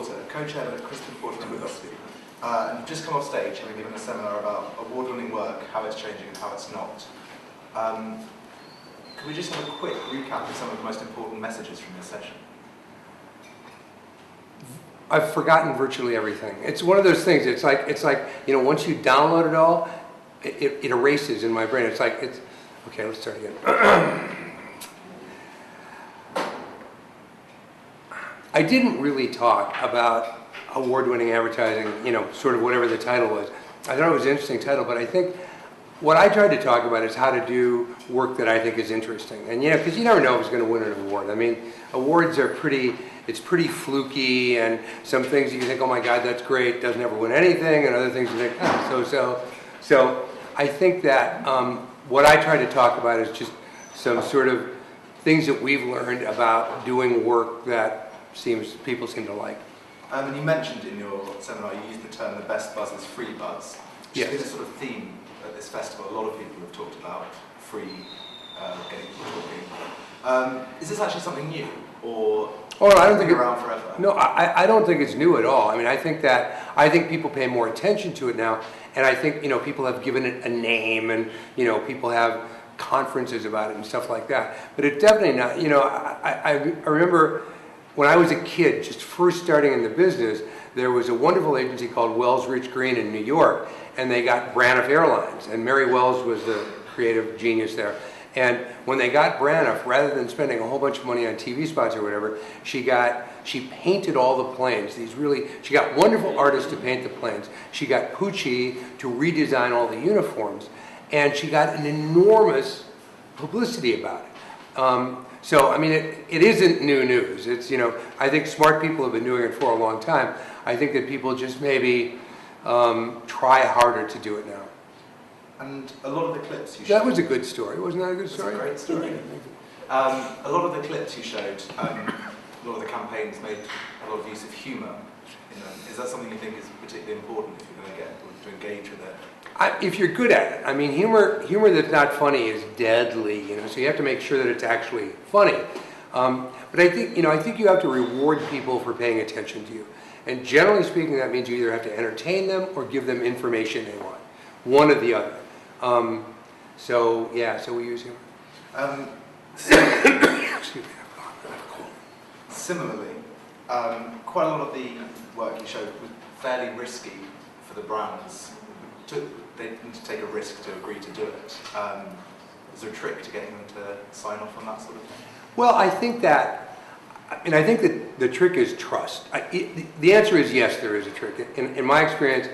Porter, co-chairman of Crispin Porter Bogusky. And you've just come off stage having given a seminar about award-winning work, how it's changing and how it's not. Could we just have a quick recap of some of the most important messages from your session? I've forgotten virtually everything. It's one of those things. It's like you know, once you download it all, it erases in my brain. Okay. Let's start again. I didn't really talk about award-winning advertising, you know, sort of whatever the title was. I thought it was an interesting title, but I think what I tried to talk about is how to do work that I think is interesting. And, you know, because you never know if it's going to win an award. I mean, awards are it's pretty fluky, and some things you can think, oh my God, that's great, doesn't ever win anything, and other things you think, oh, so I think that what I try to talk about is just some sort of things that we've learned about doing work that people seem to like. And you mentioned in your seminar, you used the term, the best buzz is free buzz. Yes. It's been a sort of theme at this festival. A lot of people have talked about free, getting people talking. Is this actually something new, or I don't think it's around forever? No, I don't think it's new at all. I mean, I think people pay more attention to it now, and I think, you know, people have given it a name, and, you know, people have conferences about it and stuff like that. But it's definitely not, you know, I remember when I was a kid, just first starting in the business, there was a wonderful agency called Wells Rich Green in New York, and they got Braniff Airlines, and Mary Wells was the creative genius there. And when they got Braniff, rather than spending a whole bunch of money on TV spots or whatever, she painted all the planes. She got wonderful artists to paint the planes. She got Pucci to redesign all the uniforms, and she got an enormous publicity about it. So, I mean, it isn't new news. It's, you know, I think smart people have been doing it for a long time. I think that people just maybe try harder to do it now. And a lot of the clips you showed... That was a good story. Wasn't that a good story? That's a great story. A lot of the clips you showed, a lot of the campaigns made a lot of use of humour in them. Is that something you think is particularly important if you're going to get people to engage with it? If you're good at it. I mean, humor that's not funny is deadly, you know, so you have to make sure that it's actually funny. But I think you have to reward people for paying attention to you. And generally speaking, that means you either have to entertain them or give them information they want. One or the other. So we use humor. Excuse me, I have a cold. Similarly, quite a lot of the work you showed was fairly risky for the brands. They need to take a risk to agree to do it. Is there a trick to getting them to sign off on that sort of thing? Well, I think that the trick is trust. The answer is yes, there is a trick. In my experience,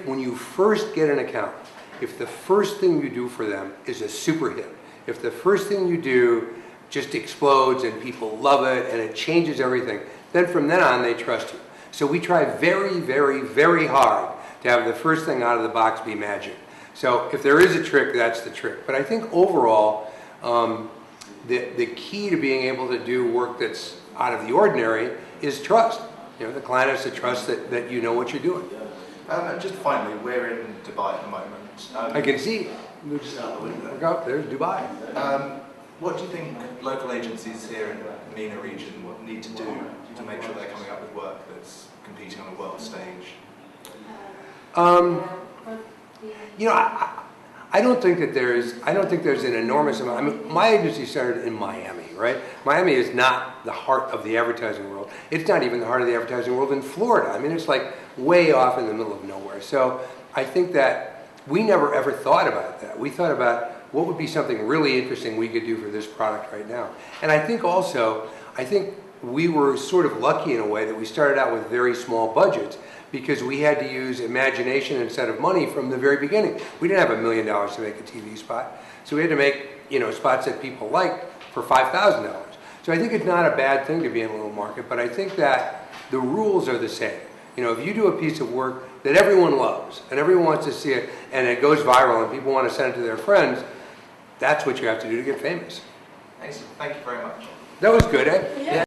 when you first get an account, if the first thing you do for them is a super hit, if the first thing you do just explodes and people love it and it changes everything, then from then on they trust you. So we try very, very, very hard to have the first thing out of the box be magic. So if there is a trick, that's the trick. But I think overall, the key to being able to do work that's out of the ordinary is trust. You know, the client has to trust that you know what you're doing. Just finally, we're in Dubai at the moment. I can see. Look out, there's Dubai. What do you think local agencies here in the MENA region need to do to make sure they're coming up with work that's competing on a world stage? You know, I don't think there's an enormous amount. I mean, my agency started in Miami, right? Miami is not the heart of the advertising world. It's not even the heart of the advertising world in Florida. I mean, it's like way off in the middle of nowhere. So I think that we never ever thought about that. We thought about what would be something really interesting we could do for this product right now. And I think we were sort of lucky in a way that we started out with very small budgets, because we had to use imagination instead of money from the very beginning. We didn't have $1 million to make a TV spot, so we had to make, you know, spots that people liked for $5,000. So I think it's not a bad thing to be in a little market, but I think that the rules are the same. You know, if you do a piece of work that everyone loves and everyone wants to see it and it goes viral and people want to send it to their friends, that's what you have to do to get famous. Thank you very much. That was good, eh? Yeah.